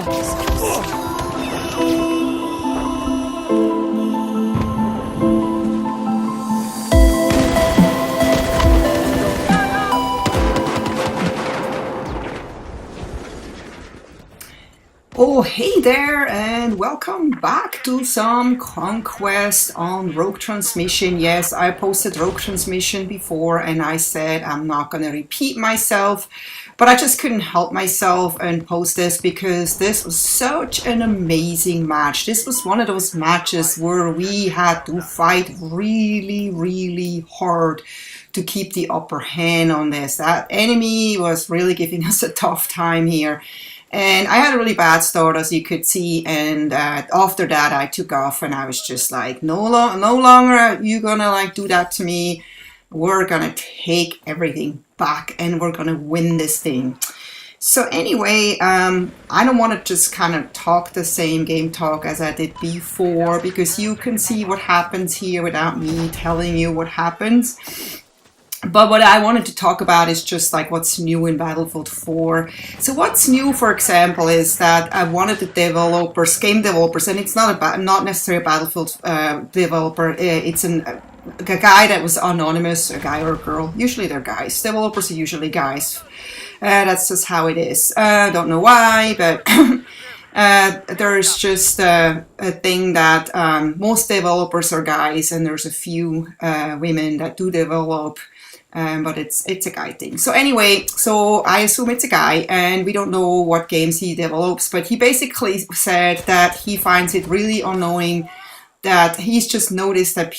Oh, hey there, and welcome back to some Conquest on Rogue Transmission. Yes, I posted Rogue Transmission before, and I said I'm not going to repeat myself, but I just couldn't help myself and post this because this was such an amazing match. This was one of those matches where we had to fight really, really hard to keep the upper hand on this. That enemy was really giving us a tough time here. And I had a really bad start, as you could see, and after that I took off and I was just like, no longer are you gonna like do that to me. We're gonna take everything back and we're gonna win this thing. So anyway, I don't want to just kind of talk the same game talk as I did before, because you can see what happens here without me telling you what happens. But what I wanted to talk about is just like what's new in Battlefield 4. So what's new, for example, is that one of the developers, game developers, and it's not necessarily a Battlefield developer. It's a guy that was anonymous, a guy or a girl. Usually they're guys. Developers are usually guys. That's just how it is. I don't know why, but there's just a thing that most developers are guys, and there's a few women that do develop. But it's a guy thing. So anyway, so I assume it's a guy, and we don't know what games he develops, but he basically said that he finds it really annoying that he's just noticed that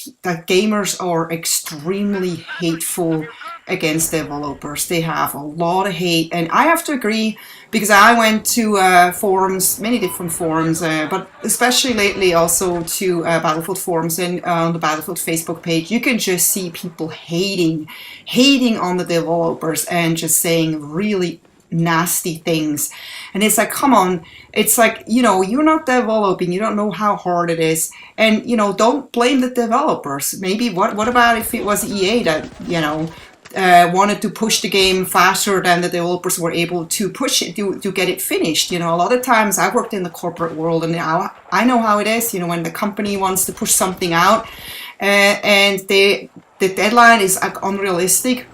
gamers are extremely hateful against developers. They have a lot of hate, and I have to agree, because I went to forums, many different forums, but especially lately also to Battlefield forums, and on the Battlefield Facebook page, you can just see people hating on the developers and just saying really nasty things. And it's like, come on, it's like, you know, you're not developing, you don't know how hard it is, and you know, don't blame the developers. Maybe what about if it was EA that, you know, wanted to push the game faster than the developers were able to push it to get it finished. You know, a lot of times I worked in the corporate world, and I know how it is. You know, when the company wants to push something out, and the deadline is unrealistic,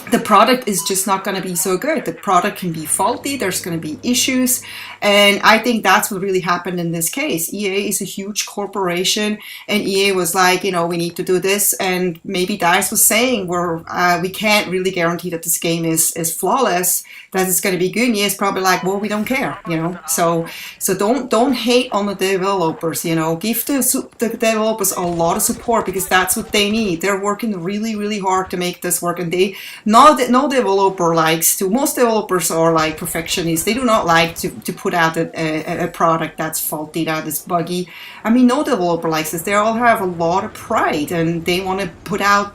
the product is just not going to be so good. The product can be faulty. There's going to be issues. And I think that's what really happened in this case. EA is a huge corporation, and EA was like, you know, we need to do this. And maybe DICE was saying, we can't really guarantee that this game is flawless, that it's going to be good. And EA is probably like, well, we don't care, you know. So don't hate on the developers, you know. Give the developers a lot of support, because that's what they need. They're working really, really hard to make this work, and no developer likes to. Most developers are like perfectionists. They do not like to put out a product that's faulty, that is buggy. I mean, no developer likes this. They all have a lot of pride, and they want to put out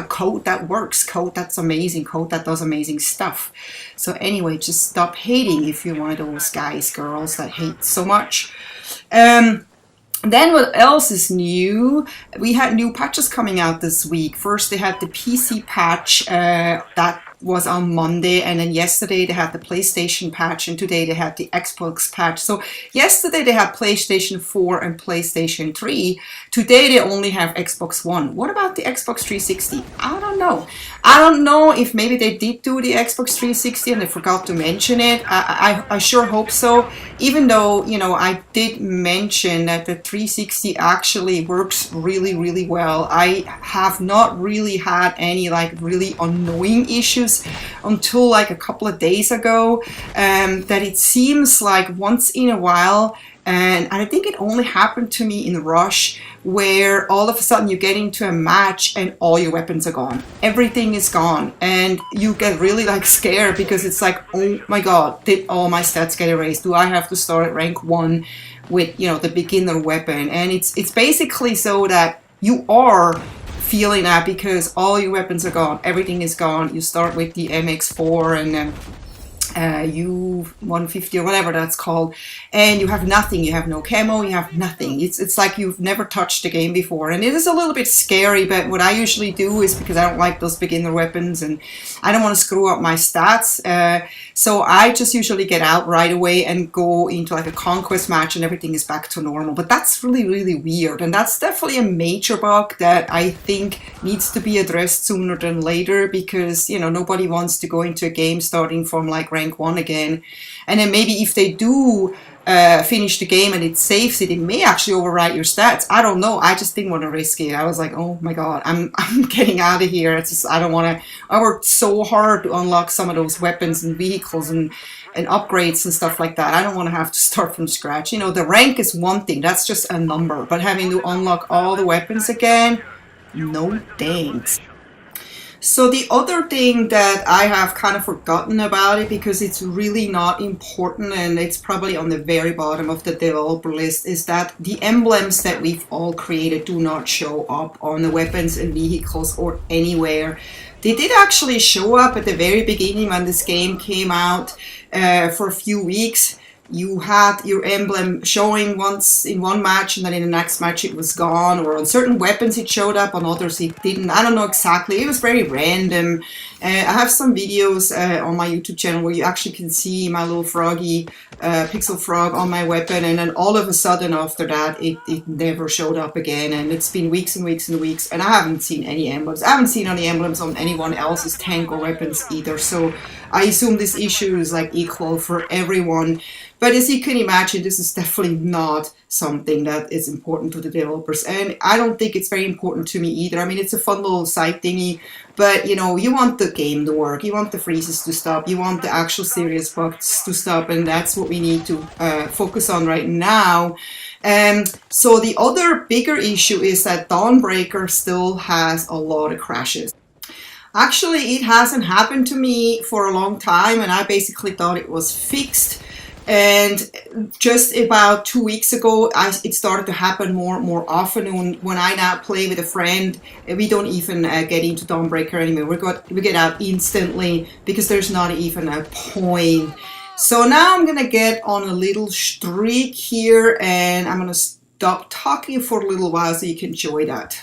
code that works, code that's amazing, code that does amazing stuff. So anyway, just stop hating if you're one of those guys, girls that hate so much. Then what else is new? We had new patches coming out this week. First, they had the PC patch that was on Monday, and then yesterday they had the PlayStation patch, and today they had the Xbox patch. So yesterday they had PlayStation 4 and PlayStation 3. Today they only have Xbox One. What about the Xbox 360? I don't know. I don't know if maybe they did do the Xbox 360 and they forgot to mention it. I sure hope so. Even though, you know, I did mention that the 360 actually works really, really well. I have not really had any like really annoying issues until like a couple of days ago, that it seems like once in a while, and I think it only happened to me in Rush, where all of a sudden you get into a match and all your weapons are gone. Everything is gone, and you get really like scared, because it's like, oh my god, did all my stats get erased? Do I have to start at rank 1 with, you know, the beginner weapon? And it's basically so that you are feeling that, because all your weapons are gone, everything is gone. You start with the MX4, and U150 or whatever that's called, and you have nothing. You have no camo, you have nothing. It's like you've never touched the game before, and it is a little bit scary. But what I usually do is, because I don't like those beginner weapons and I don't want to screw up my stats, so I just usually get out right away and go into like a conquest match and everything is back to normal. But that's really, really weird, and that's definitely a major bug that I think needs to be addressed sooner than later, because nobody wants to go into a game starting from like rank 1 again, and then maybe if they do finish the game and it saves it may actually overwrite your stats. I don't know. I just didn't want to risk it. I was like, oh my god, I'm getting out of here. It's just, I don't want to. I worked so hard to unlock some of those weapons and vehicles and upgrades and stuff like that. I don't want to have to start from scratch. The rank is one thing. That's just a number. But having to unlock all the weapons again, no thanks. So the other thing that I have kind of forgotten about it, because it's really not important and it's probably on the very bottom of the developer list, is that the emblems that we've all created do not show up on the weapons and vehicles or anywhere. They did actually show up at the very beginning when this game came out for a few weeks. You had your emblem showing once in one match, and then in the next match it was gone, or on certain weapons it showed up, on others it didn't. I don't know exactly. It was very random. I have some videos on my YouTube channel where you actually can see my little froggy pixel frog on my weapon, and then all of a sudden after that it never showed up again, and it's been weeks and weeks and weeks, and I haven't seen any emblems. I haven't seen any emblems on anyone else's tank or weapons either, so I assume this issue is like equal for everyone. But as you can imagine, this is definitely not something that is important to the developers. And I don't think it's very important to me either. I mean, it's a fun little side thingy, but you want the game to work. You want the freezes to stop. You want the actual serious bugs to stop. And that's what we need to focus on right now. So the other bigger issue is that Dawnbreaker still has a lot of crashes. Actually, it hasn't happened to me for a long time, and I basically thought it was fixed. And just about 2 weeks ago, it started to happen more often. When I now play with a friend, we don't even get into Dawnbreaker anymore. We get out instantly because there's not even a point. So now I'm gonna get on a little streak here, and I'm gonna stop talking for a little while so you can enjoy that.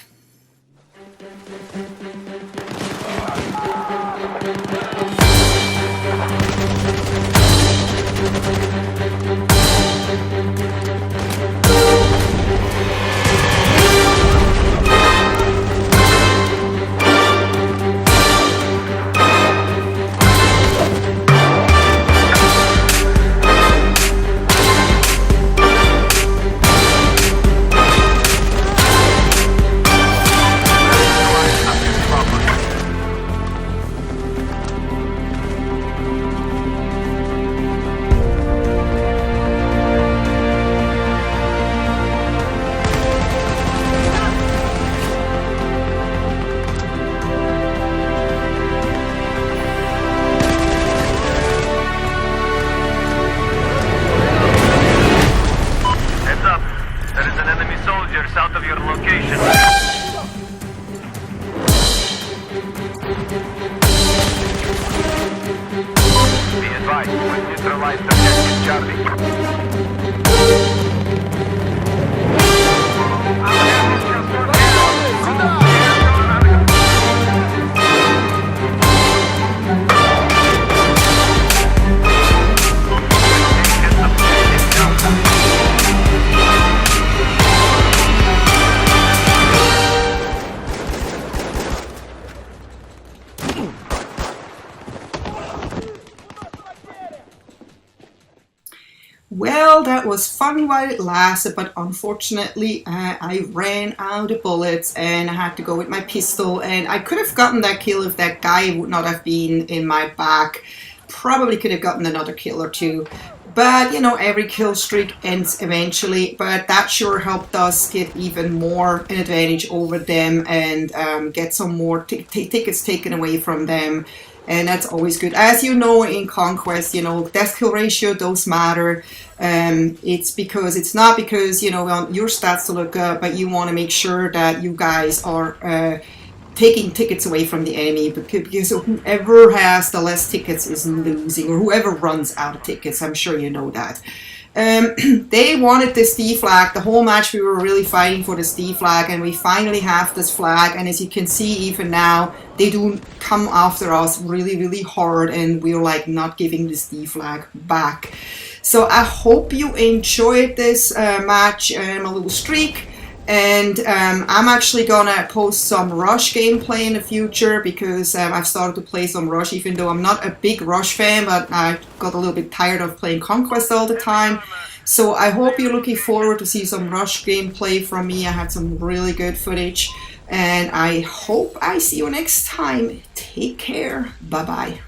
Well, that was fun while it lasted, but unfortunately I ran out of bullets and I had to go with my pistol, and I could have gotten that kill if that guy would not have been in my back. Probably could have gotten another kill or two, but every kill streak ends eventually. But that sure helped us get even more an advantage over them and get some more tickets taken away from them. And that's always good. As you know, in Conquest, death kill ratio does matter. It's not because, you want your stats to look up, but you want to make sure that you guys are taking tickets away from the enemy, because whoever has the less tickets is losing, or whoever runs out of tickets. I'm sure you know that. They wanted this D flag. The whole match we were really fighting for this D flag, and we finally have this flag. And as you can see, even now, they do come after us really hard, and we're like not giving this D flag back. So I hope you enjoyed this match, a little streak. And I'm actually gonna post some Rush gameplay in the future, because I've started to play some Rush, even though I'm not a big Rush fan, but I got a little bit tired of playing Conquest all the time. So I hope you're looking forward to see some Rush gameplay from me. I had some really good footage, and I hope I see you next time. Take care. Bye bye.